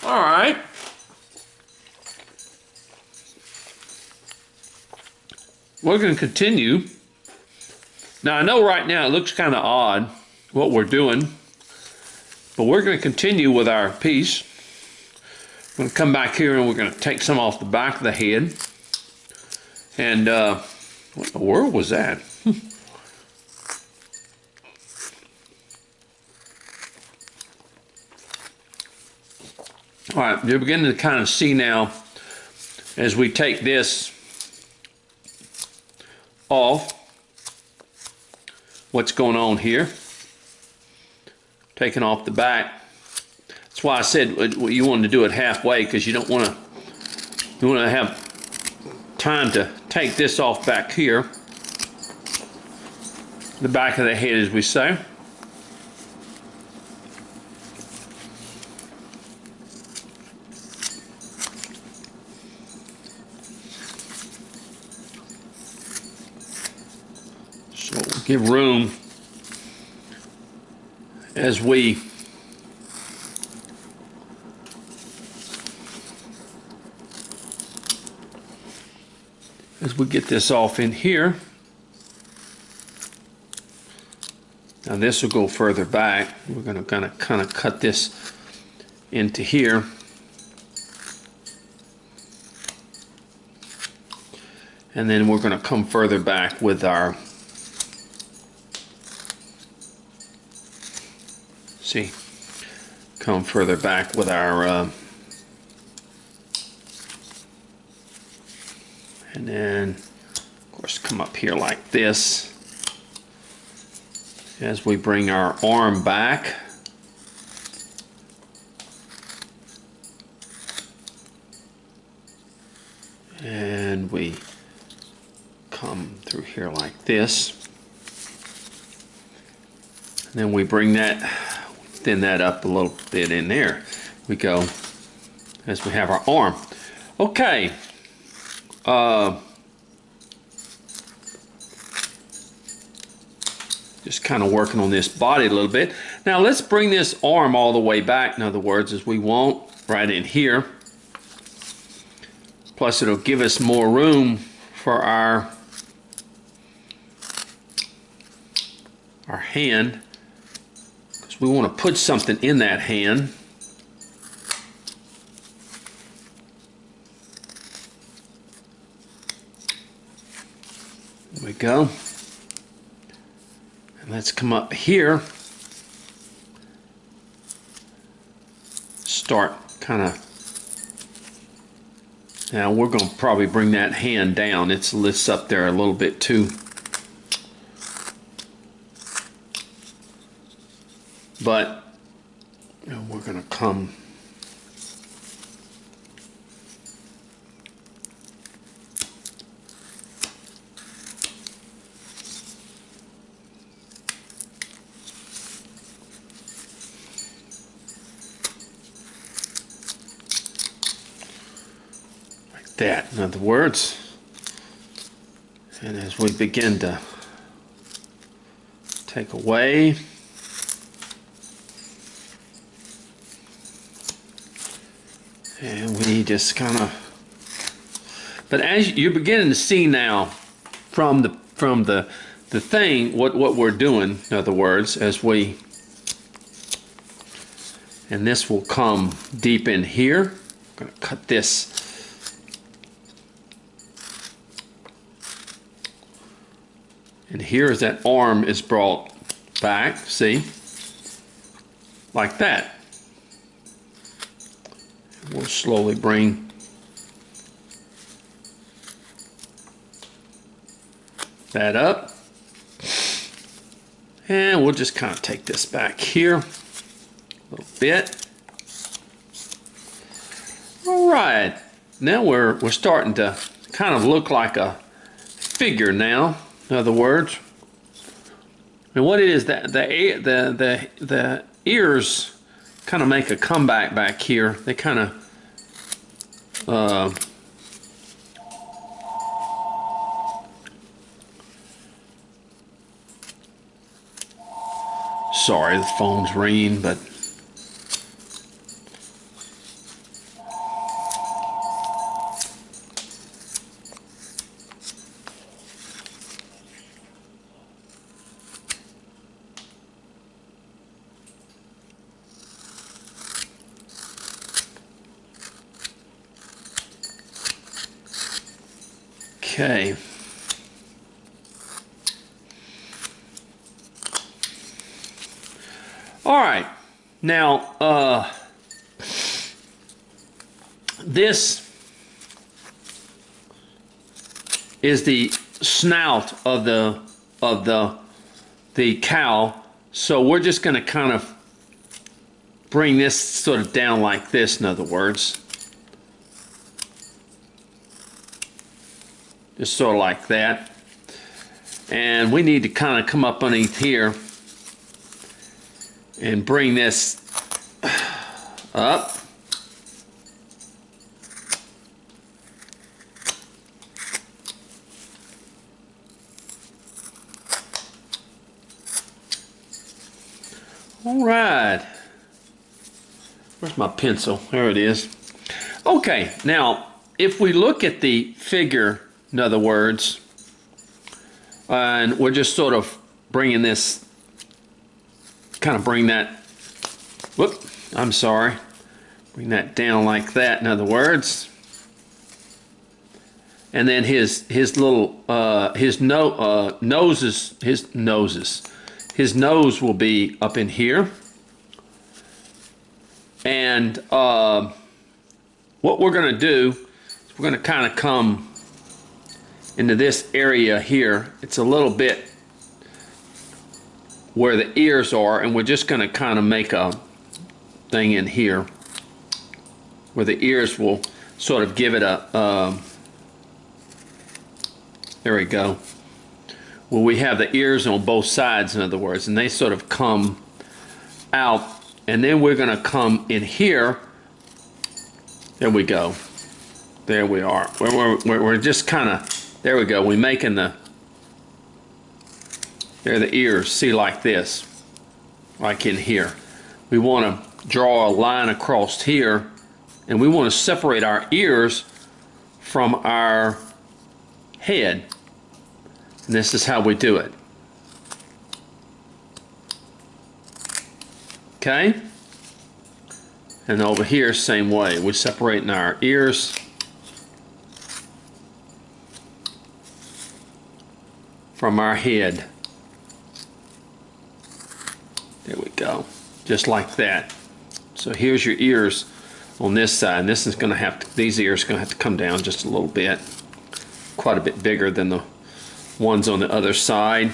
All right. We're going to continue. Now, I know right now it looks kind of odd what we're doing, but we're going to continue with our piece. I'm going to come back here and we're going to take some off the back of the head. And what in the world was that? All right, you're beginning to kind of see now as we take this off what's going on here. Taking off the back. That's why I said you wanted to do it halfway, because you don't want to. You want to have time to take this off back here, the back of the head, as we say. So give room as we get this off in here. Now this will go further back. We're going to kind of cut this into here. And then we're going to come further back with our, see, come further back with our, and then of course come up here like this as we bring our arm back. And we come through here like this. And then we bring that, thin that up a little bit in there. We go as we have our arm. Okay. Just kind of working on this body a little bit. Now let's bring this arm all the way back, in other words, as we want, right in here. Plus it'll give us more room for our hand, because we want to put something in that hand. There we go. And let's come up here. Start kind of. Now we're going to probably bring that hand down. It lifts up there a little bit too. But we're going to come like that, in other words. And as we begin to take away, and we just kind of, but as you're beginning to see now from the thing what we're doing, in other words, as we, and this will come deep in here. I'm going to cut this, and here as that arm is brought back, see, like that. We'll slowly bring that up, and we'll just kind of take this back here a little bit. All right, now we're starting to kind of look like a figure now, in other words. And what it is, that the ears kind of make a comeback back here. They kind of sorry, the phone's ringing, but Okay. All right. Now, this is the snout of the cow. So we're just going to kind of bring this sort of down like this, in other words. Just sort of like that. And we need to kind of come up underneath here and bring this up. All right. Where's my pencil? There it is. Okay, now if we look at the figure, in other words, and we're just sort of bringing this, kind of bring that, whoop, I'm sorry, bring that down like that, in other words. And then his little, his nose will be up in here. And what we're going to do is we're going to kind of come into this area here. It's a little bit where the ears are, and we're just going to kind of make a thing in here where the ears will sort of give it a, there we go. Well, we have the ears on both sides, in other words, and they sort of come out, and then we're going to come in here. There we go. There we are. We're just kind of, there we go. We're making the, there are the ears, see, like this, like in here. We want to draw a line across here, and we want to separate our ears from our head. And this is how we do it. Okay? And over here, same way. We're separating our ears from our head. There we go. Just like that. So here's your ears on this side. And this is going to have to, these ears are going to have to come down just a little bit. Quite a bit bigger than the ones on the other side.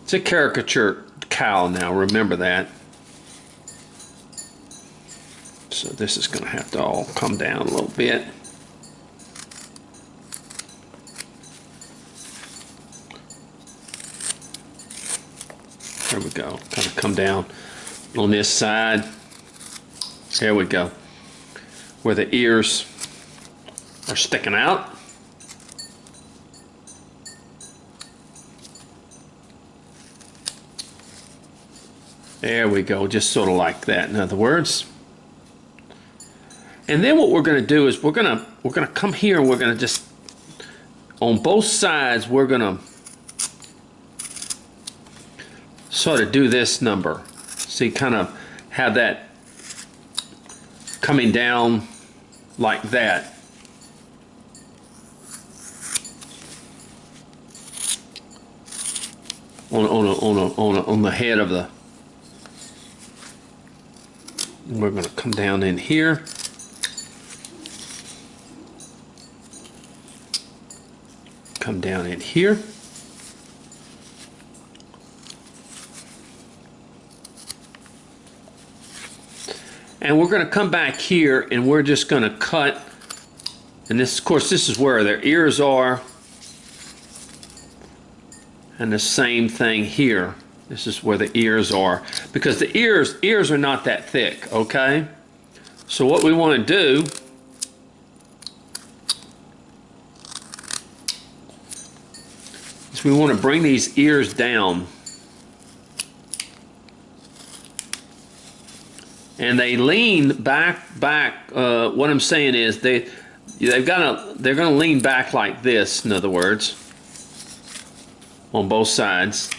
It's a caricature cow now, remember that. So this is going to have to all come down a little bit. There we go. Kind of come down on this side. There we go. Where the ears are sticking out. There we go, just sort of like that, in other words. And then what we're going to do is we're going to come here and we're going to just, on both sides, we're going to sort of do this number. See, kind of have that coming down like that. On the head of the, we're going to come down in here. Come down in here. And we're going to come back here and we're just going to cut, and this, of course, this is where their ears are. And the same thing here. This is where the ears are, because the ears are not that thick, okay? So what we want to do is we want to bring these ears down. And they lean back. What I'm saying is they're going to lean back like this, in other words, on both sides.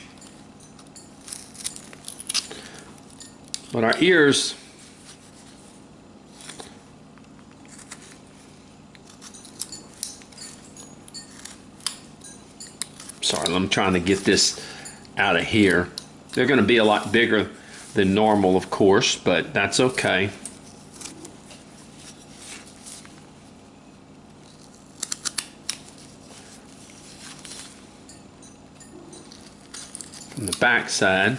But our ears sorry, I'm trying to get this out of here. They're going to be a lot bigger than normal, of course, but that's okay. From the back side.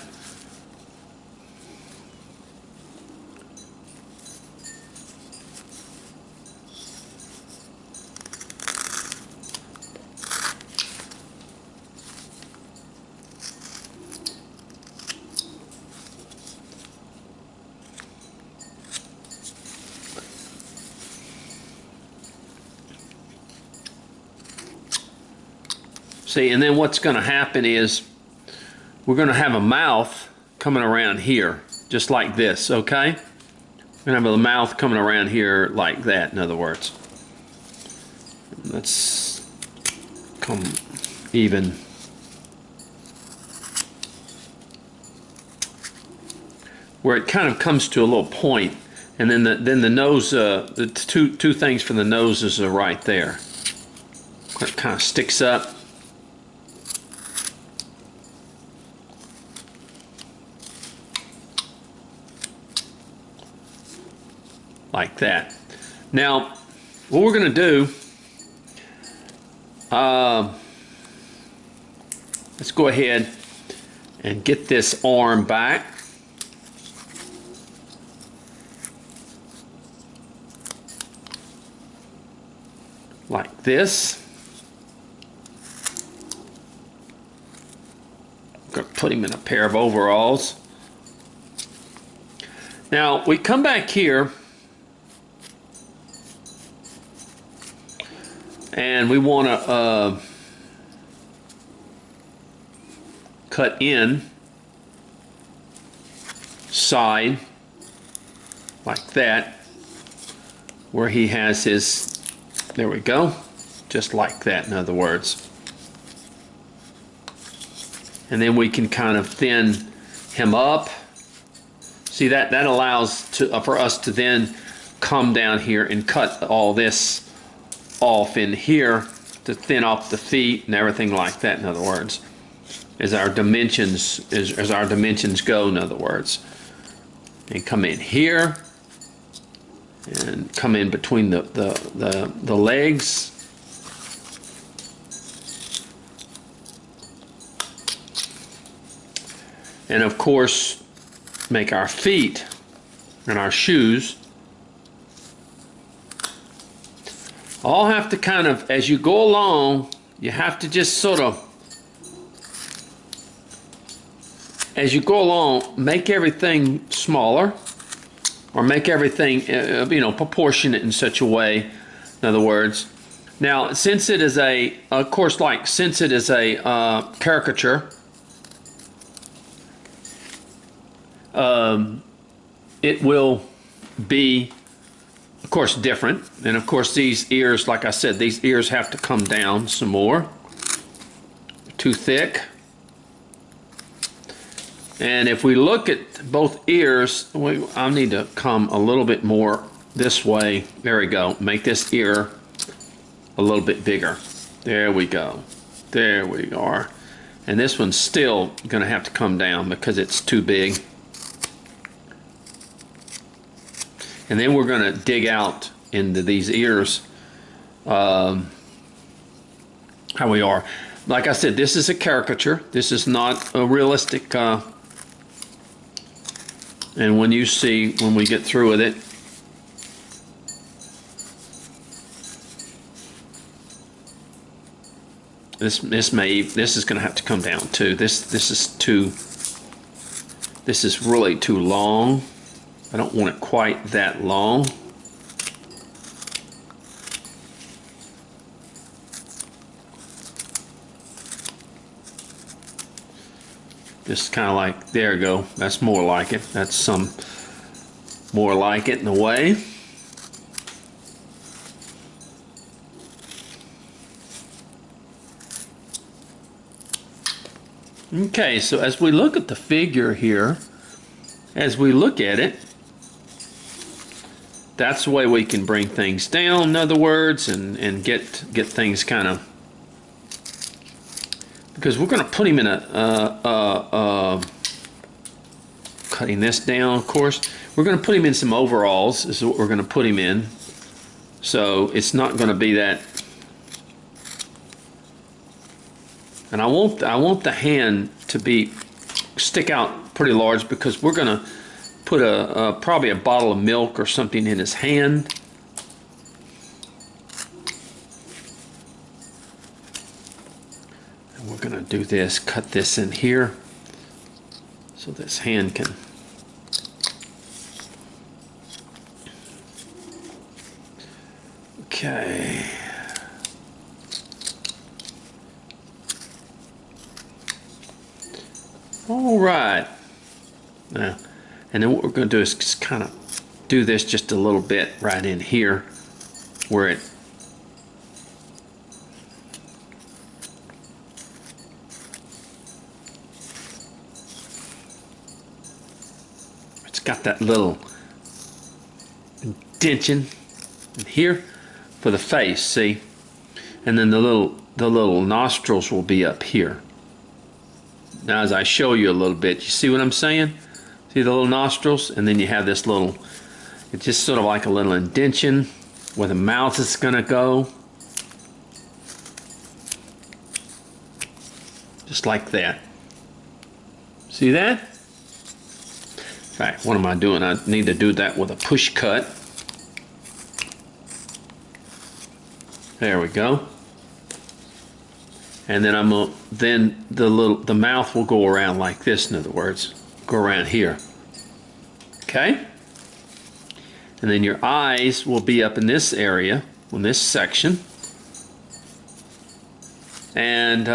See, and then what's going to happen is we're going to have a mouth coming around here, just like this, okay? We're going to have a mouth coming around here like that, in other words. Let's come even. Where it kind of comes to a little point, and then the nose, the two things for the noses are right there. It kind of sticks up. Like that. Now, what we're going to do, let's go ahead and get this arm back. Like this. I'm going to put him in a pair of overalls. Now, we come back here. And we want to cut in side like that, where he has his, there we go, just like that, in other words. And then we can kind of thin him up. See, that allows for us to then come down here and cut all this off in here to thin off the feet and everything like that, in other words, as our dimensions go, in other words. And come in here and come in between the legs. And of course make our feet and our shoes all have to kind of, as you go along, you have to just sort of, as you go along, make everything smaller, or make everything, proportionate in such a way, in other words. Now, since it is a, of course, since it is a caricature, it will be, of course, different. And of course, these ears, like I said, these ears have to come down some more. Too thick. And if we look at both ears, I need to come a little bit more this way. There we go. Make this ear a little bit bigger. There we go. There we are. And this one's still going to have to come down because it's too big. And then we're going to dig out into these ears how we are. Like I said, this is a caricature. This is not a realistic. And when you see, when we get through with it, this is going to have to come down too. This is really too long. I don't want it quite that long. Just kind of like, there you go. That's more like it. That's some more like it in a way. Okay, so as we look at the figure here, as we look at it, that's the way we can bring things down, in other words, and get things kind of because we're going to put him in cutting this down, of course. We're going to put him in some overalls, is what we're going to put him in. So it's not going to be that. And I want the hand to stick out pretty large, because we're going to put probably a bottle of milk or something in his hand. And we're going to do this, cut this in here, so this hand can. Okay. All right. Now, and then what we're going to do is just kind of do this just a little bit right in here, where it's got that little indentation in here for the face, see? And then the little nostrils will be up here. Now as I show you a little bit, you see what I'm saying? See the little nostrils? And then you have this little, it's just sort of like a little indentation where the mouth is gonna go. Just like that. See that? In fact, what am I doing? I need to do that with a push cut. There we go. And then the mouth will go around like this, in other words. Go around here. Okay? And then your eyes will be up in this area, in this section. And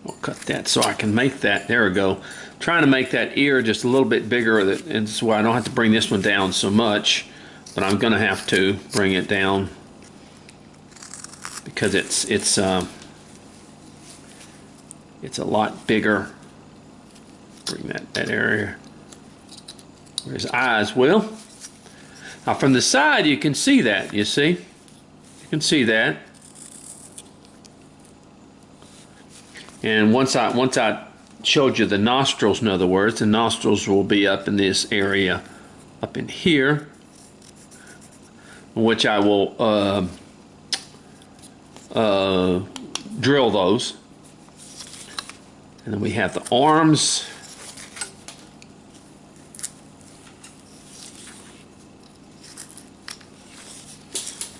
we'll cut that so I can make that. There we go. Trying to make that ear just a little bit bigger, and so I don't have to bring this one down so much. But I'm going to have to bring it down, because it's a lot bigger. Bring that area where his eyes will. Now from the side you can see that, you see? You can see that. And once I showed you the nostrils, in other words, the nostrils will be up in this area, up in here, which I will drill those. And then we have the arms.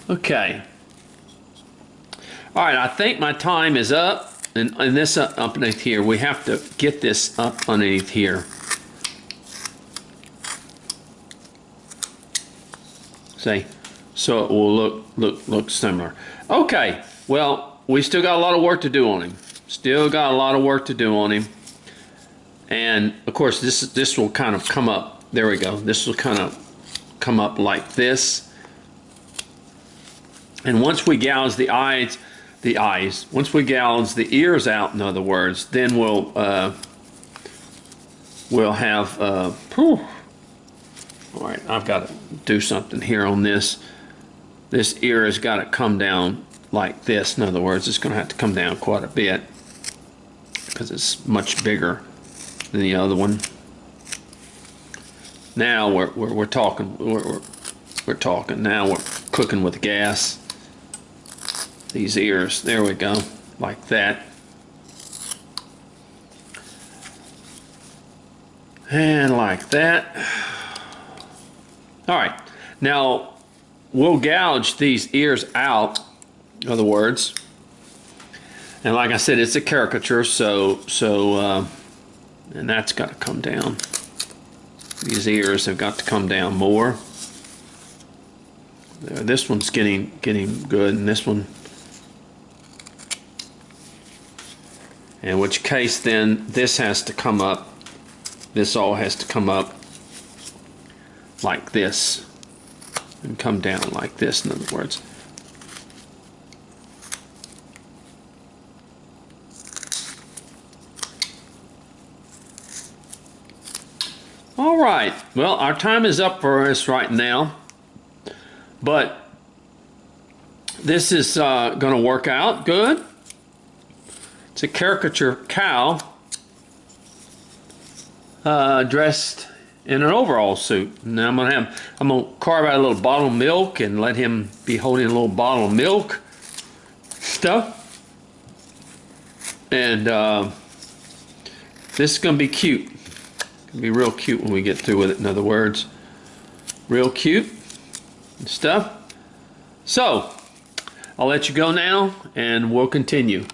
Okay. All right, I think my time is up. And this up underneath here, we have to get this up underneath here. See? So it will look similar. Okay, well, we still got a lot of work to do on him. Still got a lot of work to do on him. And of course this will kind of come up. There we go. This will kind of come up like this. And once we gouge the eyes, once we gouge the ears out, in other words, then we'll have all right, I've got to do something here on this. This ear has got to come down like this. In other words, it's going to have to come down quite a bit, because it's much bigger than the other one. Now we're talking. We're talking. Now we're cooking with gas. These ears. There we go, like that. And like that. All right. Now we'll gouge these ears out, in other words. And like I said, it's a caricature, and that's got to come down. These ears have got to come down more. This one's getting good, and this one. In which case, then this has to come up. This all has to come up like this, and come down like this, in other words. All right, well, our time is up for us right now, but this is going to work out good. It's a caricature cow dressed in an overall suit. And then I'm gonna carve out a little bottle of milk and let him be holding a little bottle of milk stuff. And this is gonna be cute. Gonna be real cute when we get through with it. In other words, real cute and stuff. So I'll let you go now, and we'll continue.